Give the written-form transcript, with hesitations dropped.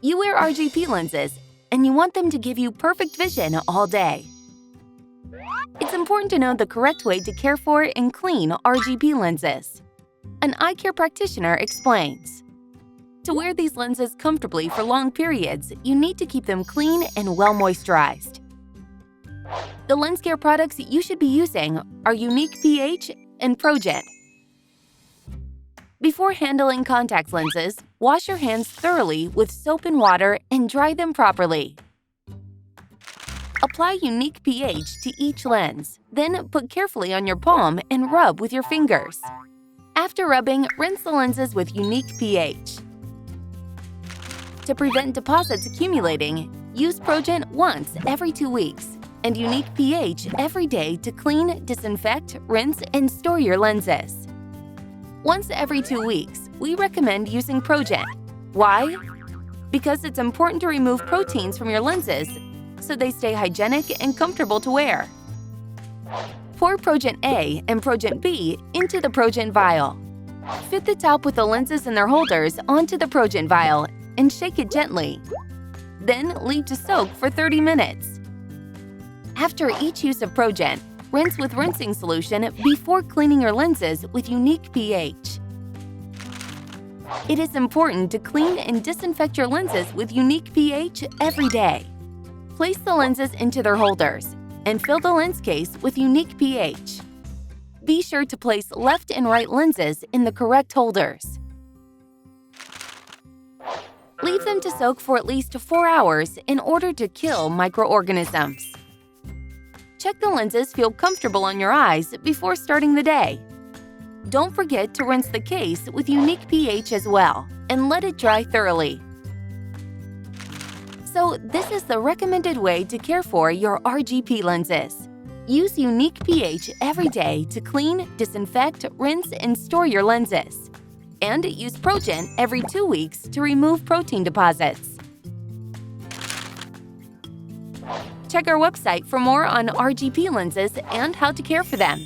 You wear RGP lenses, and you want them to give you perfect vision all day. It's important to know the correct way to care for and clean RGP lenses. An eye care practitioner explains. To wear these lenses comfortably for long periods, you need to keep them clean and well moisturized. The lens care products you should be using are Unique pH and Progent. Before handling contact lenses, wash your hands thoroughly with soap and water and dry them properly. Apply Unique pH to each lens, then put carefully on your palm and rub with your fingers. After rubbing, rinse the lenses with Unique pH. To prevent deposits accumulating, use Progent once every 2 weeks and Unique pH every day to clean, disinfect, rinse, and store your lenses. Once every 2 weeks, we recommend using Progent. Why? Because it's important to remove proteins from your lenses so they stay hygienic and comfortable to wear. Pour Progent A and Progent B into the Progent vial. Fit the top with the lenses and their holders onto the Progent vial and shake it gently. Then leave to soak for 30 minutes. After each use of Progent, rinse with rinsing solution before cleaning your lenses with Unique pH. It is important to clean and disinfect your lenses with Unique pH every day. Place the lenses into their holders and fill the lens case with Unique pH. Be sure to place left and right lenses in the correct holders. Leave them to soak for at least 4 hours in order to kill microorganisms. Check the lenses feel comfortable on your eyes before starting the day. Don't forget to rinse the case with Unique pH as well and let it dry thoroughly. So this is the recommended way to care for your RGP lenses. Use Unique pH every day to clean, disinfect, rinse, and store your lenses. And use Progent every 2 weeks to remove protein deposits. Check our website for more on RGP lenses and how to care for them.